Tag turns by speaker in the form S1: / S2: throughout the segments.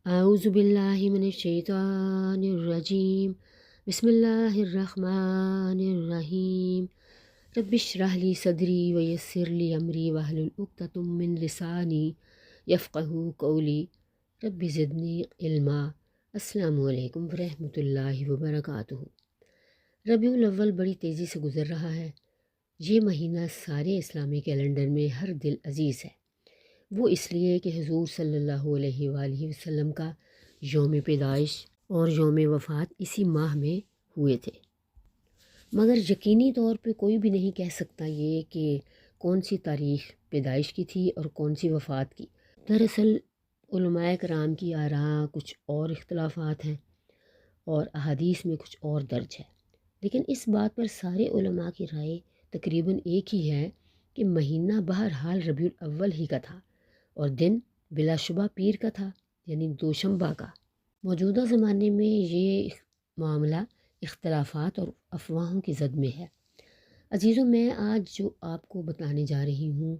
S1: اعوذ باللہ من الشیطان الرجیم، بسم اللہ الرحمن الرحیم۔ رب اشرح لی صدری ویسر لی امری واحلل عقدۃ من لسانی یفقہوا قولی، رب زدنی علما۔ السلام علیکم ورحمۃ اللہ وبرکاتہ۔ ربیع الاول بڑی تیزی سے گزر رہا ہے۔ یہ مہینہ سارے اسلامی کیلنڈر میں ہر دل عزیز ہے۔ وہ اس لیے کہ حضور صلی اللہ علیہ وآلہ وسلم کا یوم پیدائش اور یوم وفات اسی ماہ میں ہوئے تھے، مگر یقینی طور پہ کوئی بھی نہیں کہہ سکتا یہ کہ کون سی تاریخ پیدائش کی تھی اور کون سی وفات کی۔ دراصل علماء کرام کی آراء کچھ اور اختلافات ہیں اور احادیث میں کچھ اور درج ہے، لیکن اس بات پر سارے علماء کی رائے تقریباً ایک ہی ہے کہ مہینہ بہرحال ربیع الاول ہی کا تھا اور دن بلا شبہ پیر کا تھا، یعنی دوشنبہ کا۔ موجودہ زمانے میں یہ معاملہ اختلافات اور افواہوں کی زد میں ہے۔ عزیزوں، میں آج جو آپ کو بتانے جا رہی ہوں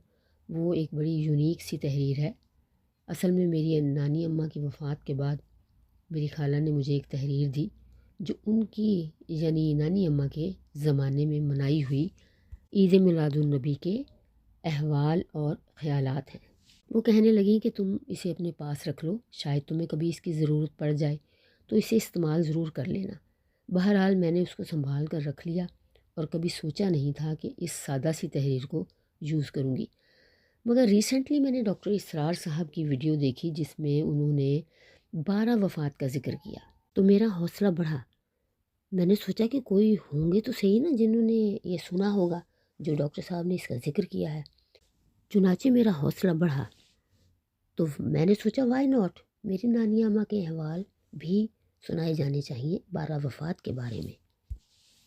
S1: وہ ایک بڑی یونیک سی تحریر ہے۔ اصل میں میری نانی اماں کی وفات کے بعد میری خالہ نے مجھے ایک تحریر دی جو ان کی یعنی نانی اماں کے زمانے میں منائی ہوئی عید میلاد النبی کے احوال اور خیالات ہیں۔ وہ کہنے لگیں کہ تم اسے اپنے پاس رکھ لو، شاید تمہیں کبھی اس کی ضرورت پڑ جائے تو اسے استعمال ضرور کر لینا۔ بہرحال میں نے اس کو سنبھال کر رکھ لیا اور کبھی سوچا نہیں تھا کہ اس سادہ سی تحریر کو یوز کروں گی، مگر ریسنٹلی میں نے ڈاکٹر اسرار صاحب کی ویڈیو دیکھی جس میں انہوں نے 12 وفات کا ذکر کیا تو میرا حوصلہ بڑھا۔ میں نے سوچا کہ کوئی ہوں گے تو صحیح نا جنہوں نے یہ سنا ہوگا جو ڈاکٹر صاحب نے اس کا ذکر کیا ہے۔ چنانچہ میرا حوصلہ بڑھا تو میں نے سوچا وائی ناٹ، میری نانی اماں کے احوال بھی سنائے جانے چاہیے 12 وفات کے بارے میں۔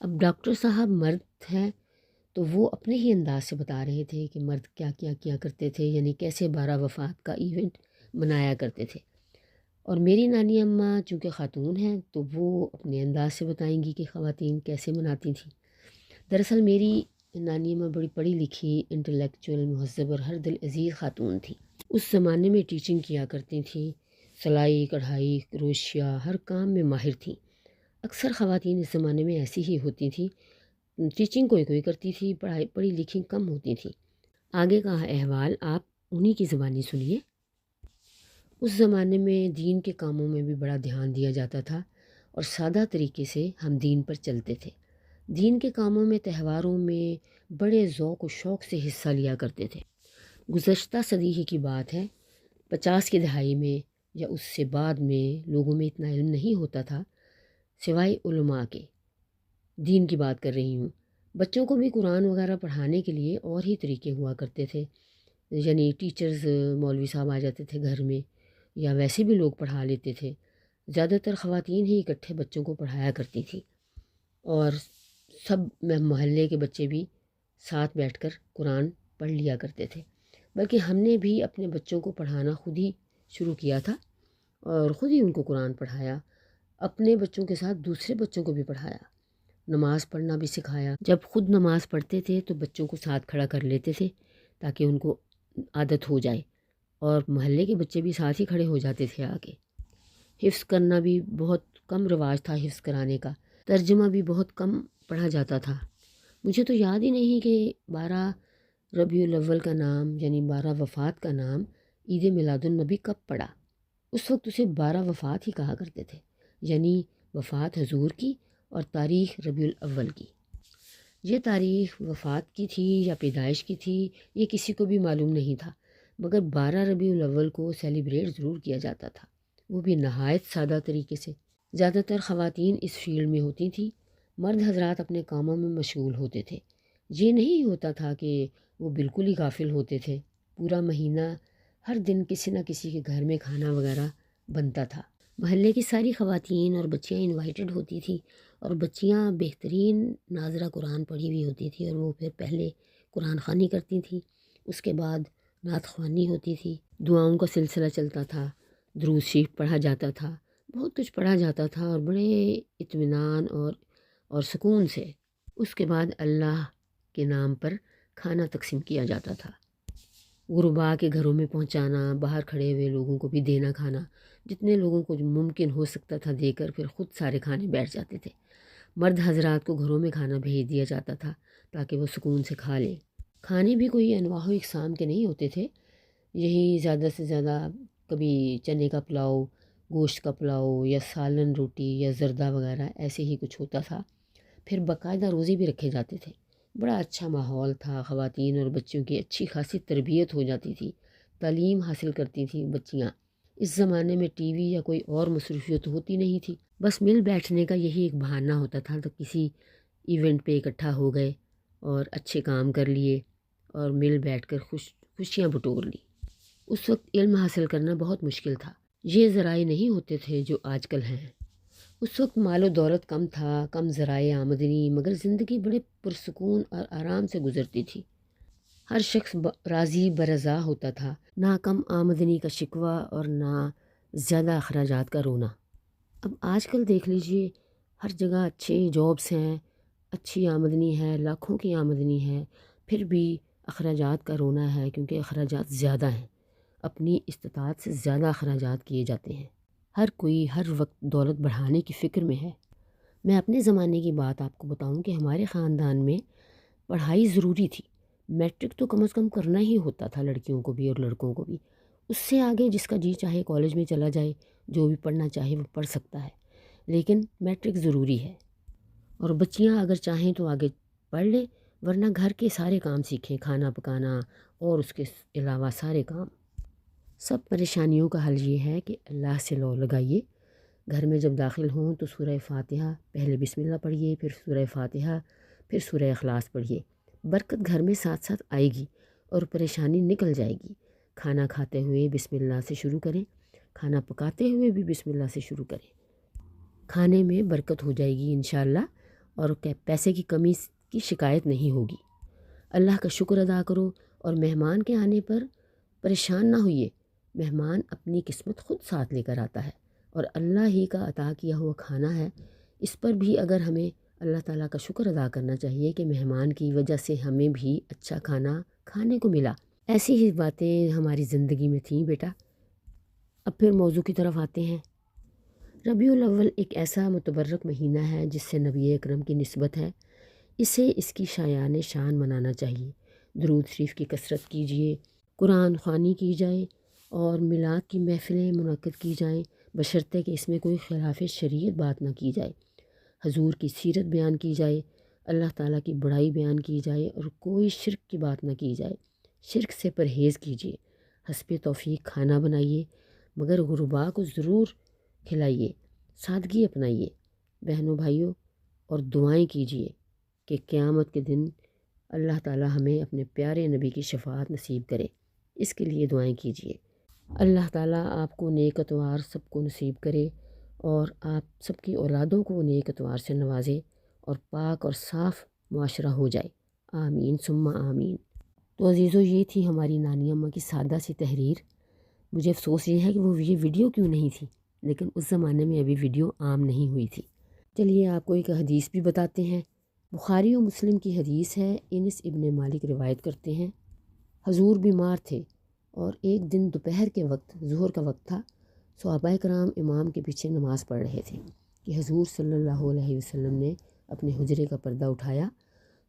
S1: اب ڈاکٹر صاحب مرد ہیں تو وہ اپنے ہی انداز سے بتا رہے تھے کہ مرد کیا کیا کیا کرتے تھے، یعنی کیسے 12 وفات کا ایونٹ منایا کرتے تھے، اور میری نانی اماں چونکہ خاتون ہیں تو وہ اپنے انداز سے بتائیں گی کہ خواتین کیسے مناتی تھیں۔ دراصل میری نانی اماں بڑی پڑھی لکھی، انٹلیکچوئل، مہذب اور ہر دل عزیز خاتون تھی۔ اس زمانے میں ٹیچنگ کیا کرتی تھیں، سلائی، کڑھائی، کروشیا، ہر کام میں ماہر تھیں۔ اکثر خواتین اس زمانے میں ایسی ہی ہوتی تھیں، ٹیچنگ کوئی کوئی کرتی تھی، پڑھی لکھی کم ہوتی تھیں۔ آگے کا احوال آپ انہی کی زبانی سنیے۔ اس زمانے میں دین کے کاموں میں بھی بڑا دھیان دیا جاتا تھا اور سادہ طریقے سے ہم دین پر چلتے تھے۔ دین کے کاموں میں، تہواروں میں بڑے ذوق و شوق سے حصہ لیا کرتے تھے۔ گزشتہ صدی ہی کی بات ہے، 50 کی دہائی میں یا اس سے بعد میں لوگوں میں اتنا علم نہیں ہوتا تھا سوائے علماء کے۔ دین کی بات کر رہی ہوں۔ بچوں کو بھی قرآن وغیرہ پڑھانے کے لیے اور ہی طریقے ہوا کرتے تھے، یعنی ٹیچرز، مولوی صاحب آ جاتے تھے گھر میں یا ویسے بھی لوگ پڑھا لیتے تھے۔ زیادہ تر خواتین ہی اکٹھے بچوں کو پڑھایا کرتی تھیں اور سب محلے کے بچے بھی ساتھ بیٹھ کر قرآن پڑھ لیا کرتے تھے۔ بلکہ ہم نے بھی اپنے بچوں کو پڑھانا خود ہی شروع کیا تھا اور خود ہی ان کو قرآن پڑھایا، اپنے بچوں کے ساتھ دوسرے بچوں کو بھی پڑھایا، نماز پڑھنا بھی سکھایا۔ جب خود نماز پڑھتے تھے تو بچوں کو ساتھ کھڑا کر لیتے تھے تاکہ ان کو عادت ہو جائے، اور محلے کے بچے بھی ساتھ ہی کھڑے ہو جاتے تھے آگے۔ حفظ کرنا بھی بہت کم رواج تھا، حفظ کرانے کا ترجمہ بھی بہت کم پڑھا جاتا تھا۔ مجھے تو یاد ہی نہیں کہ 12 ربیع الاول کا نام یعنی 12 وفات کا نام عید میلاد النبی کب پڑا۔ اس وقت اسے 12 وفات ہی کہا کرتے تھے، یعنی وفات حضور کی اور تاریخ ربیع الاول کی۔ یہ تاریخ وفات کی تھی یا پیدائش کی تھی یہ کسی کو بھی معلوم نہیں تھا، مگر 12 ربیع الاول کو سیلیبریٹ ضرور کیا جاتا تھا، وہ بھی نہایت سادہ طریقے سے۔ زیادہ تر خواتین اس فیلڈ میں ہوتی تھیں، مرد حضرات اپنے کاموں میں مشغول ہوتے تھے۔ یہ نہیں ہوتا تھا کہ وہ بالکل ہی غافل ہوتے تھے، پورا مہینہ ہر دن کسی نہ کسی کے گھر میں کھانا وغیرہ بنتا تھا۔ محلے کی ساری خواتین اور بچیاں انوائٹڈ ہوتی تھیں، اور بچیاں بہترین ناظرہ قرآن پڑھی ہوئی ہوتی تھی، اور وہ پھر پہلے قرآن خوانی کرتی تھیں، اس کے بعد نعت خوانی ہوتی تھی، دعاؤں کا سلسلہ چلتا تھا، درود شریف پڑھا جاتا تھا، بہت کچھ پڑھا جاتا تھا اور بڑے اطمینان اور سکون سے۔ اس کے بعد اللہ کے نام پر کھانا تقسیم کیا جاتا تھا، غرباء کے گھروں میں پہنچانا، باہر کھڑے ہوئے لوگوں کو بھی دینا کھانا۔ جتنے لوگوں کو جو ممکن ہو سکتا تھا دے کر پھر خود سارے کھانے بیٹھ جاتے تھے۔ مرد حضرات کو گھروں میں کھانا بھیج دیا جاتا تھا تاکہ وہ سکون سے کھا لیں۔ کھانے بھی کوئی انواع و اقسام کے نہیں ہوتے تھے، یہی زیادہ سے زیادہ کبھی چنے کا پلاؤ، گوشت کا پلاؤ یا سالن روٹی یا زردہ وغیرہ ایسے ہی کچھ ہوتا تھا۔ پھر باقاعدہ روزے بھی رکھے جاتے تھے۔ بڑا اچھا ماحول تھا، خواتین اور بچوں کی اچھی خاصی تربیت ہو جاتی تھی، تعلیم حاصل کرتی تھیں بچیاں۔ اس زمانے میں ٹی وی یا کوئی اور مصروفیت ہوتی نہیں تھی، بس مل بیٹھنے کا یہی ایک بہانہ ہوتا تھا، تو کسی ایونٹ پہ اکٹھا ہو گئے اور اچھے کام کر لیے اور مل بیٹھ کر خوشیاں بٹور لی۔ اس وقت علم حاصل کرنا بہت مشکل تھا، یہ ذرائع نہیں ہوتے تھے جو آج کل ہیں۔ اس وقت مال و دولت کم تھا، کم ذرائع آمدنی، مگر زندگی بڑے پرسکون اور آرام سے گزرتی تھی۔ ہر شخص راضی برضا ہوتا تھا، نہ کم آمدنی کا شکوہ اور نہ زیادہ اخراجات کا رونا۔ اب آج کل دیکھ لیجئے، ہر جگہ اچھے جابس ہیں، اچھی آمدنی ہے، لاکھوں کی آمدنی ہے، پھر بھی اخراجات کا رونا ہے، کیونکہ اخراجات زیادہ ہیں، اپنی استطاعت سے زیادہ اخراجات کیے جاتے ہیں۔ ہر کوئی ہر وقت دولت بڑھانے کی فکر میں ہے۔ میں اپنے زمانے کی بات آپ کو بتاؤں کہ ہمارے خاندان میں پڑھائی ضروری تھی، میٹرک تو کم از کم کرنا ہی ہوتا تھا، لڑکیوں کو بھی اور لڑکوں کو بھی۔ اس سے آگے جس کا جی چاہے کالج میں چلا جائے، جو بھی پڑھنا چاہے وہ پڑھ سکتا ہے، لیکن میٹرک ضروری ہے۔ اور بچیاں اگر چاہیں تو آگے پڑھ لیں، ورنہ گھر کے سارے کام سیکھیں، کھانا پکانا اور اس کے علاوہ سارے کام۔ سب پریشانیوں کا حل یہ ہے کہ اللہ سے لو لگائیے۔ گھر میں جب داخل ہوں تو سورہ فاتحہ پہلے بسم اللہ پڑھیے، پھر سورہ فاتحہ، پھر سورہ اخلاص پڑھیے۔ برکت گھر میں ساتھ ساتھ آئے گی اور پریشانی نکل جائے گی۔ کھانا کھاتے ہوئے بسم اللہ سے شروع کریں، کھانا پکاتے ہوئے بھی بسم اللہ سے شروع کریں۔ کھانے میں برکت ہو جائے گی انشاءاللہ، اور پیسے کی کمی کی شکایت نہیں ہوگی۔ اللہ کا شکر ادا کرو، اور مہمان کے آنے پر پریشان نہ ہوئیے۔ مہمان اپنی قسمت خود ساتھ لے کر آتا ہے، اور اللہ ہی کا عطا کیا ہوا کھانا ہے، اس پر بھی اگر ہمیں اللہ تعالیٰ کا شکر ادا کرنا چاہیے کہ مہمان کی وجہ سے ہمیں بھی اچھا کھانا کھانے کو ملا۔ ایسی ہی باتیں ہماری زندگی میں تھیں بیٹا۔ اب پھر موضوع کی طرف آتے ہیں۔ ربیع الاول ایک ایسا متبرک مہینہ ہے جس سے نبی اکرم کی نسبت ہے، اسے اس کی شایان شان منانا چاہیے۔ درود شریف کی کثرت کیجیے، قرآن خوانی کی جائے اور میلاد کی محفلیں منعقد کی جائیں، بشرطے کہ اس میں کوئی خلاف شریعت بات نہ کی جائے۔ حضور کی سیرت بیان کی جائے، اللہ تعالیٰ کی بڑائی بیان کی جائے، اور کوئی شرک کی بات نہ کی جائے۔ شرک سے پرہیز کیجیے، حسب توفیق کھانا بنائیے، مگر غرباء کو ضرور کھلائیے، سادگی اپنائیے بہنوں بھائیوں، اور دعائیں کیجیے کہ قیامت کے دن اللہ تعالیٰ ہمیں اپنے پیارے نبی کی شفاعت نصیب کرے۔ اس کے لیے دعائیں کیجیے۔ اللہ تعالیٰ آپ کو نیک اتوار سب کو نصیب کرے، اور آپ سب کی اولادوں کو نیک اتوار سے نوازے، اور پاک اور صاف معاشرہ ہو جائے۔ آمین ثم آمین۔ تو عزیزو، یہ تھی ہماری نانی اماں کی سادہ سی تحریر۔ مجھے افسوس یہ ہے کہ وہ یہ ویڈیو کیوں نہیں تھی، لیکن اس زمانے میں ابھی ویڈیو عام نہیں ہوئی تھی۔ چلیے آپ کو ایک حدیث بھی بتاتے ہیں۔ بخاری و مسلم کی حدیث ہے، انس ابن مالک روایت کرتے ہیں، حضور بیمار تھے اور ایک دن دوپہر کے وقت، ظہر کا وقت تھا، صحابہ کرام امام کے پیچھے نماز پڑھ رہے تھے کہ حضور صلی اللہ علیہ وسلم نے اپنے حجرے کا پردہ اٹھایا۔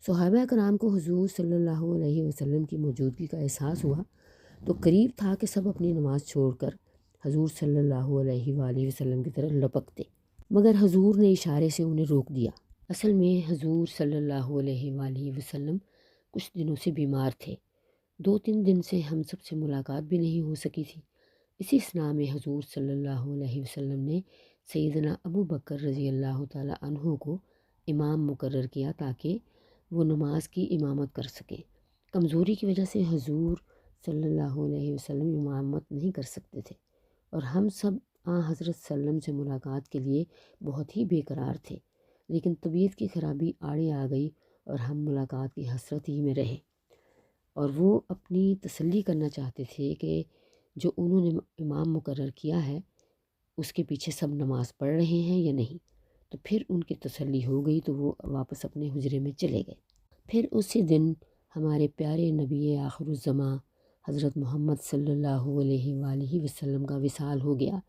S1: صحابہ کرام کو حضور صلی اللہ علیہ وسلم کی موجودگی کا احساس ہوا، تو قریب تھا کہ سب اپنی نماز چھوڑ کر حضور صلی اللہ علیہ وآلہ وسلم کی طرف لپکتے، مگر حضور نے اشارے سے انہیں روک دیا۔ اصل میں حضور صلی اللہ علیہ وآلہ وسلم کچھ دنوں سے بیمار تھے، 2-3 دن سے ہم سب سے ملاقات بھی نہیں ہو سکی تھی۔ اسی اثناء میں حضور صلی اللہ علیہ وسلم نے سیدنا ابو بکر رضی اللہ تعالیٰ عنہ کو امام مقرر کیا تاکہ وہ نماز کی امامت کر سکیں۔ کمزوری کی وجہ سے حضور صلی اللہ علیہ وسلم امامت نہیں کر سکتے تھے، اور ہم سب حضرت صلی اللہ علیہ وسلم سے ملاقات کے لیے بہت ہی بے قرار تھے، لیکن طبیعت کی خرابی آڑے آ گئی اور ہم ملاقات کی حسرت ہی میں رہے، اور وہ اپنی تسلی کرنا چاہتے تھے کہ جو انہوں نے امام مقرر کیا ہے اس کے پیچھے سب نماز پڑھ رہے ہیں یا نہیں۔ تو پھر ان کی تسلی ہو گئی تو وہ واپس اپنے حجرے میں چلے گئے۔ پھر اسی دن ہمارے پیارے نبی آخر الزماں حضرت محمد صلی اللہ علیہ وآلہ وسلم کا وصال ہو گیا۔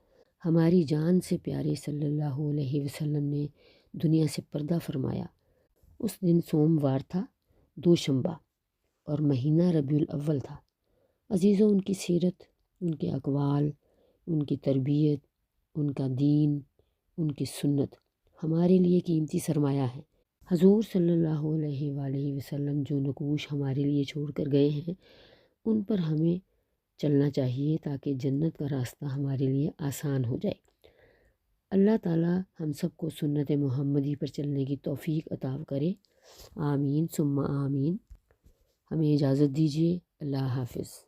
S1: ہماری جان سے پیارے صلی اللہ علیہ وسلم نے دنیا سے پردہ فرمایا۔ اس دن سوموار تھا، دوشنبہ، اور مہینہ ربیع الاول تھا۔ عزیزوں، ان کی سیرت، ان کے اقوال، ان کی تربیت، ان کا دین، ان کی سنت ہمارے لیے قیمتی سرمایہ ہے۔ حضور صلی اللہ علیہ وآلہ وسلم جو نقوش ہمارے لیے چھوڑ کر گئے ہیں، ان پر ہمیں چلنا چاہیے تاکہ جنت کا راستہ ہمارے لیے آسان ہو جائے۔ اللہ تعالیٰ ہم سب کو سنت محمدی پر چلنے کی توفیق عطا کرے، آمین ثم آمین۔ ہمیں اجازت دیجیے، اللہ حافظ۔